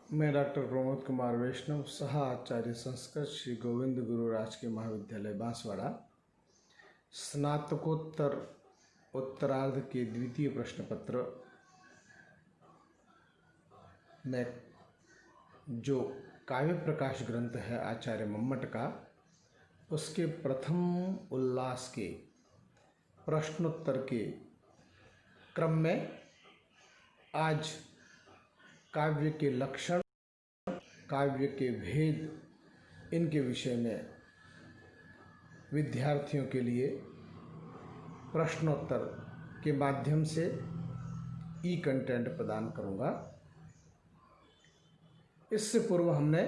मैं डॉक्टर प्रमोद कुमार वैष्णव, सह आचार्य संस्कृत श्री गोविंद गुरु राजकीय महाविद्यालय बांसवाड़ा, स्नातकोत्तर उत्तरार्ध के द्वितीय प्रश्न पत्र में जो काव्य प्रकाश ग्रंथ है आचार्य मम्मट का, उसके प्रथम उल्लास के प्रश्नोत्तर के क्रम में आज काव्य के लक्षण, काव्य के भेद, इनके विषय में विद्यार्थियों के लिए प्रश्नोत्तर के माध्यम से ई कंटेंट प्रदान करूंगा। इससे पूर्व हमने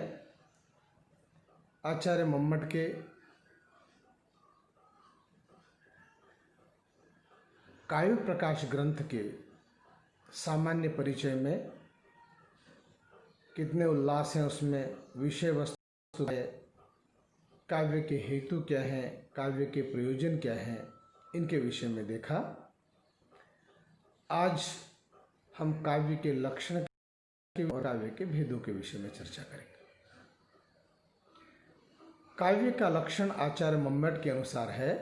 आचार्य मम्मट के काव्य प्रकाश ग्रंथ के सामान्य परिचय में कितने उल्लास हैं, उसमें विषय वस्तु है, काव्य के हेतु क्या हैं, काव्य के प्रयोजन क्या हैं, इनके विषय में देखा। आज हम काव्य के लक्षण और काव्य के भेदों के विषय में चर्चा करेंगे। काव्य का लक्षण आचार्य मम्मट के अनुसार है,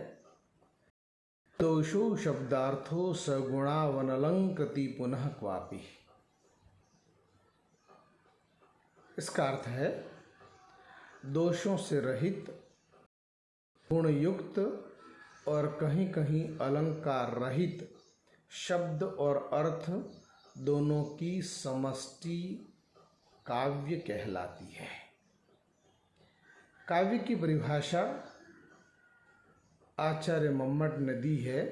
दोषो शब्दार्थो सगुणावनलंकृति पुनः क्वापि। इसका अर्थ है दोषों से रहित, गुणयुक्त और कहीं कहीं अलंकार रहित शब्द और अर्थ दोनों की समष्टि काव्य कहलाती है। काव्य की परिभाषा आचार्य मम्मट ने दी है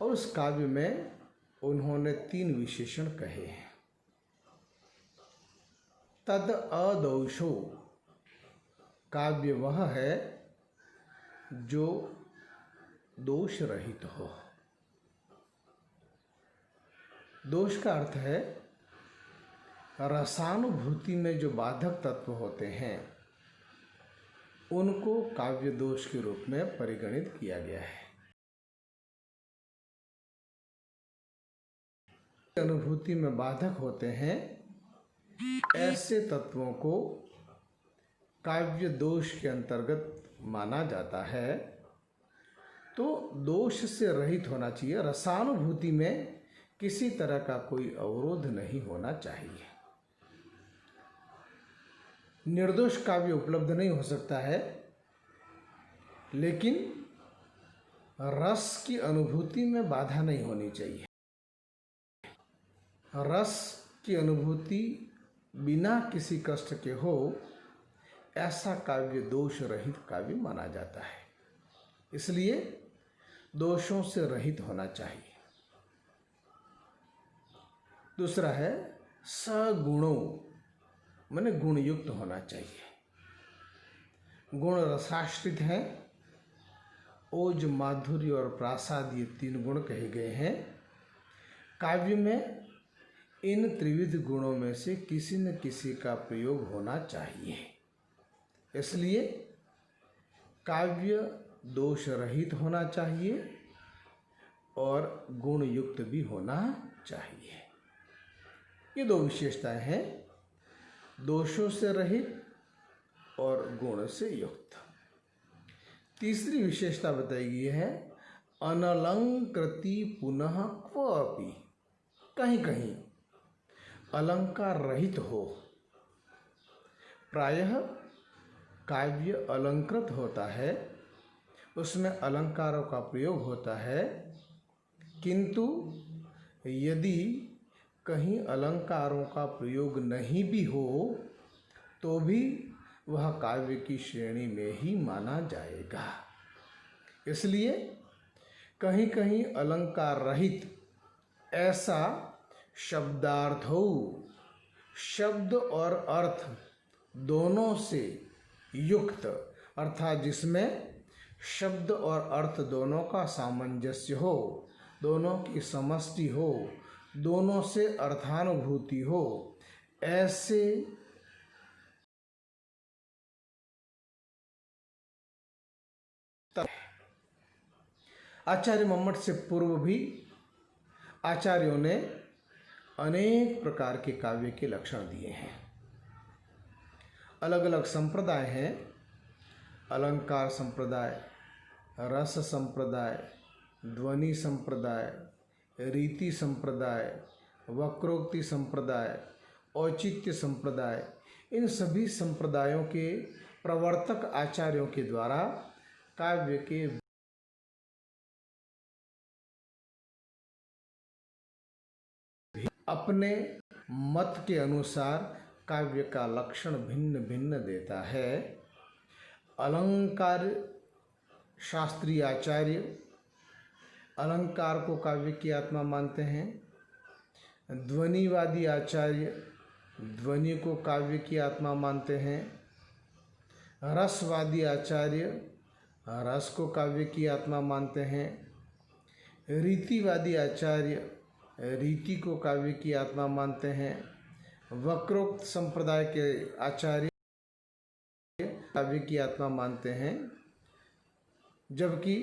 और उस काव्य में उन्होंने 3 विशेषण कहे हैं। तद अदोषो, काव्य वह है जो दोष रहित हो। दोष का अर्थ है रसानुभूति में जो बाधक तत्व होते हैं उनको काव्य दोष के रूप में परिगणित किया गया है। अनुभूति में बाधक होते हैं, ऐसे तत्वों को काव्य दोष के अंतर्गत माना जाता है। तो दोष से रहित होना चाहिए, रसानुभूति में किसी तरह का कोई अवरोध नहीं होना चाहिए। निर्दोष काव्य उपलब्ध नहीं हो सकता है, लेकिन रस की अनुभूति में बाधा नहीं होनी चाहिए। रस की अनुभूति बिना किसी कष्ट के हो, ऐसा काव्य दोष रहित काव्य माना जाता है। इसलिए दोषों से रहित होना चाहिए। दूसरा है सगुणों, माने गुणयुक्त होना चाहिए। गुण रसाश्रित हैं। ओज, माधुर्य और प्रासाद, ये 3 गुण कहे गए हैं। काव्य में इन त्रिविध गुणों में से किसी न किसी का प्रयोग होना चाहिए। इसलिए काव्य दोष रहित होना चाहिए और गुण युक्त भी होना चाहिए। ये 2 विशेषताएं हैं, दोषों से रहित और गुण से युक्त। तीसरी विशेषता बताई गई है अनलंकृति पुनः क्वापि, कहीं कहीं अलंकार रहित हो। प्रायः काव्य अलंकृत होता है, उसमें अलंकारों का प्रयोग होता है, किंतु यदि कहीं अलंकारों का प्रयोग नहीं भी हो तो भी वह काव्य की श्रेणी में ही माना जाएगा। इसलिए कहीं कहीं अलंकार रहित ऐसा शब्दार्थो, शब्द और अर्थ दोनों से युक्त, अर्थात जिसमें शब्द और अर्थ दोनों का सामंजस्य हो, दोनों की समष्टि हो, दोनों से अर्थानुभूति हो, ऐसे आचार्य मम्मट से पूर्व भी आचार्यों ने अनेक प्रकार के काव्य के लक्षण दिए हैं। अलग अलग संप्रदाय हैं, अलंकार संप्रदाय, रस संप्रदाय, ध्वनि संप्रदाय, रीति संप्रदाय, वक्रोक्ति संप्रदाय, औचित्य संप्रदाय। इन सभी संप्रदायों के प्रवर्तक आचार्यों के द्वारा काव्य के अपने मत के अनुसार काव्य का लक्षण भिन्न भिन्न देता है। अलंकार शास्त्रीय आचार्य अलंकार को काव्य की आत्मा मानते हैं। ध्वनिवादी आचार्य ध्वनि को काव्य की आत्मा मानते हैं। रसवादी आचार्य रस को काव्य की आत्मा मानते हैं। रीतिवादी आचार्य रीति को काव्य की आत्मा मानते हैं। वक्रोक्त संप्रदाय के आचार्य काव्य की आत्मा मानते हैं, जबकि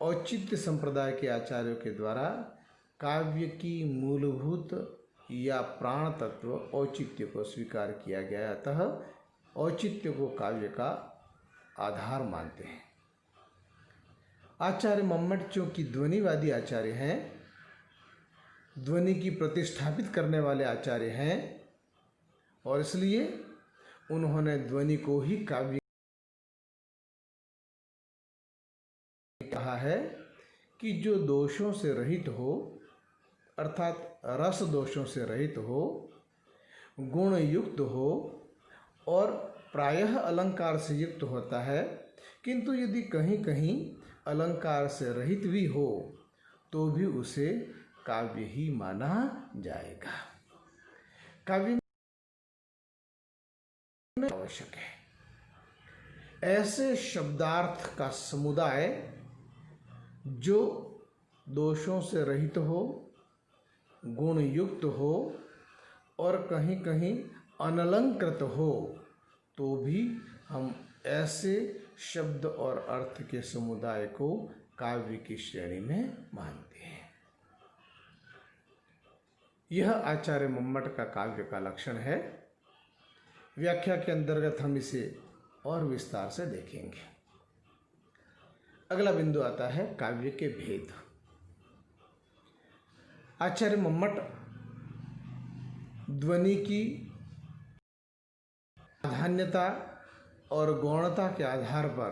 औचित्य संप्रदाय के आचार्यों के द्वारा काव्य की मूलभूत या प्राण तत्व औचित्य को स्वीकार किया गया, अतः औचित्य को काव्य का आधार मानते हैं। आचार्य मम्मट चूंकि ध्वनिवादी आचार्य हैं, ध्वनि की प्रतिष्ठापित करने वाले आचार्य हैं, और इसलिए उन्होंने ध्वनि को ही काव्य कहा है कि जो दोषों से रहित हो, अर्थात रस दोषों से रहित हो, गुण युक्त हो और प्रायः अलंकार से युक्त होता है, किंतु यदि कहीं कहीं अलंकार से रहित भी हो तो भी उसे काव्य ही माना जाएगा। काव्य में आवश्यक है ऐसे शब्दार्थ का समुदाय जो दोषों से रहित हो, गुण युक्त हो और कहीं कहीं अनलंकृत हो, तो भी हम ऐसे शब्द और अर्थ के समुदाय को काव्य की श्रेणी में मानते हैं। यह आचार्य मम्मट का काव्य का लक्षण है। व्याख्या के अंतर्गत हम इसे और विस्तार से देखेंगे। अगला बिंदु आता है काव्य के भेद। आचार्य मम्मट ध्वनि की प्राधान्यता और गौणता के आधार पर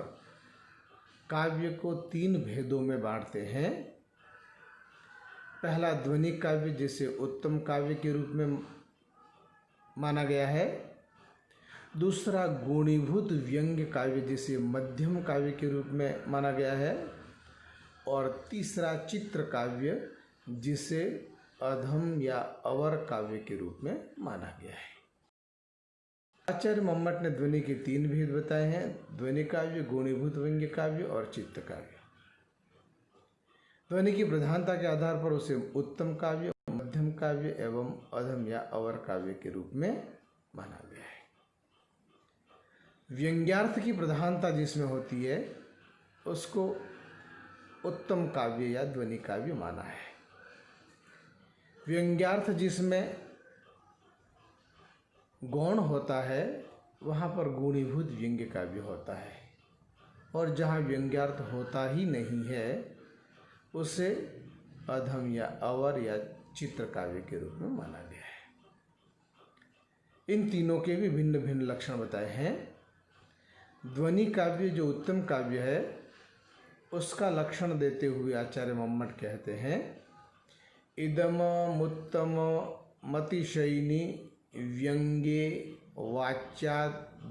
काव्य को 3 भेदों में बांटते हैं। पहला ध्वनि काव्य, जिसे उत्तम काव्य के रूप में माना गया है। दूसरा गुणीभूत व्यंग्य काव्य, जिसे मध्यम काव्य के रूप में माना गया है। और तीसरा चित्र काव्य, जिसे अधम या अवर काव्य के रूप में माना गया है। आचार्य मम्मट ने ध्वनि के 3 भेद बताए हैं: ध्वनि काव्य, गुणीभूत व्यंग्य काव्य और चित्त काव्य। ध्वनि की प्रधानता के आधार पर उसे उत्तम काव्य, मध्यम काव्य एवं अधम या अवर काव्य के रूप में माना गया है। व्यंग्यार्थ की प्रधानता जिसमें होती है उसको उत्तम काव्य या ध्वनि काव्य माना है। व्यंग्यार्थ जिसमें गौण होता है वहाँ पर गुणीभूत व्यंग्य काव्य होता है, और जहाँ व्यंग्यार्थ होता ही नहीं है उसे अधम या अवर या चित्र काव्य के रूप में माना गया है। इन तीनों के भी भिन्न भिन्न लक्षण बताए हैं। ध्वनि काव्य जो उत्तम काव्य है उसका लक्षण देते हुए आचार्य मम्मट कहते हैं: इदम उत्तम मतिशयिनी व्यंग्ये वाच्या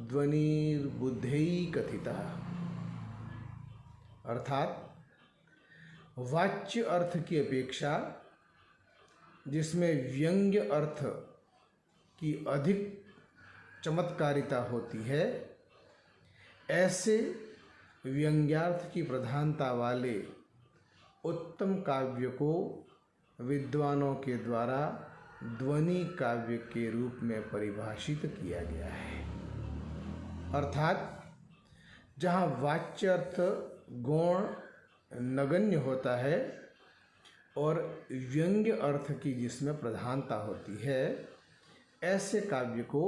ध्वनिर्बुद्धै कथितः। अर्थात वाच्य अर्थ की अपेक्षा जिसमें व्यंग्य अर्थ की अधिक चमत्कारिता होती है, ऐसे व्यंग्यार्थ की प्रधानता वाले उत्तम काव्य को विद्वानों के द्वारा ध्वनि काव्य के रूप में परिभाषित किया गया है। अर्थात जहाँ वाच्य अर्थ गौण नगण्य होता है और व्यंग्य अर्थ की जिसमें प्रधानता होती है, ऐसे काव्य को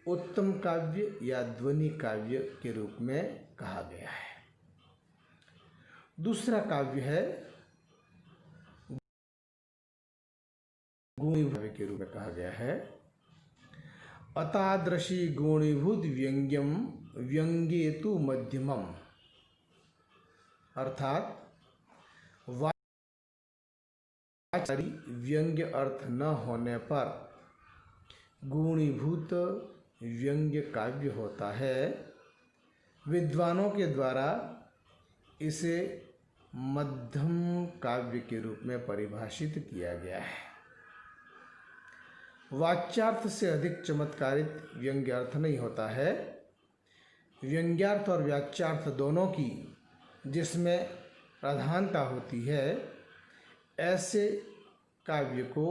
उत्तम काव्य या ध्वनि काव्य के रूप में कहा गया है। दूसरा काव्य है गुणीभूत के रूप में कहा गया है। अतादृशी गुणीभूत व्यंग्यम व्यंग्येतु मध्यमम, अर्थात व्यंग्य अर्थ न होने पर गुणीभूत व्यंग्य काव्य होता है। विद्वानों के द्वारा इसे मध्यम काव्य के रूप में परिभाषित किया गया है। वाच्यार्थ से अधिक चमत्कारित व्यंग्य अर्थ नहीं होता है। व्यंग्यार्थ और वाच्यार्थ दोनों की जिसमें प्रधानता होती है, ऐसे काव्य को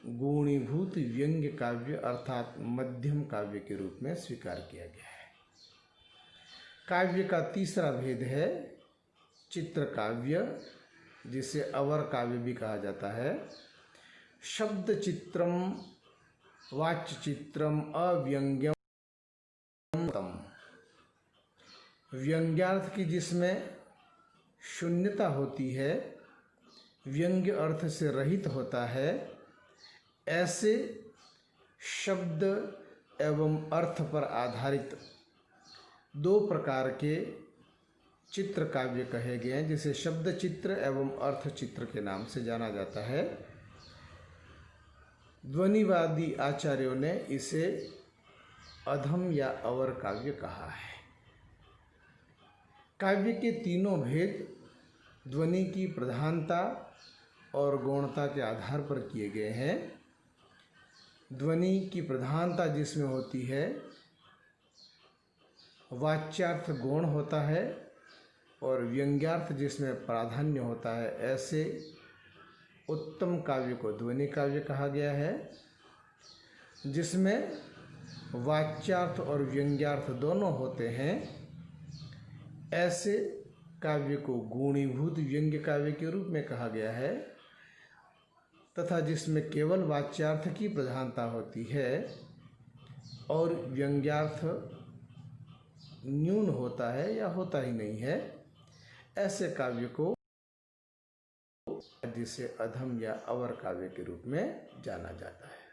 गुणीभूत व्यंग्य काव्य अर्थात मध्यम काव्य के रूप में स्वीकार किया गया है। काव्य का तीसरा भेद है चित्र काव्य, जिसे अवर काव्य भी कहा जाता है। शब्द चित्रम वाच्य चित्रम अव्यंग्यम, व्यंग्यार्थ की जिसमें शून्यता होती है, व्यंग्य अर्थ से रहित होता है, ऐसे शब्द एवं अर्थ पर आधारित दो प्रकार के चित्र काव्य कहे गए हैं, जिसे शब्द चित्र एवं अर्थ चित्र के नाम से जाना जाता है। ध्वनिवादी आचार्यों ने इसे अधम या अवर काव्य कहा है। काव्य के तीनों भेद ध्वनि की प्रधानता और गौणता के आधार पर किए गए हैं। ध्वनि की प्रधानता जिसमें होती है, वाच्यार्थ गौण होता है और व्यंग्यार्थ जिसमें प्राधान्य होता है, ऐसे उत्तम काव्य को ध्वनि काव्य कहा गया है। जिसमें वाच्यार्थ और व्यंग्यार्थ दोनों होते हैं, ऐसे काव्य को गुणीभूत व्यंग्य काव्य के रूप में कहा गया है। तथा जिसमें केवल वाच्यार्थ की प्रधानता होती है और व्यंग्यार्थ न्यून होता है या होता ही नहीं है, ऐसे काव्य को जिसे अधम या अवर काव्य के रूप में जाना जाता है।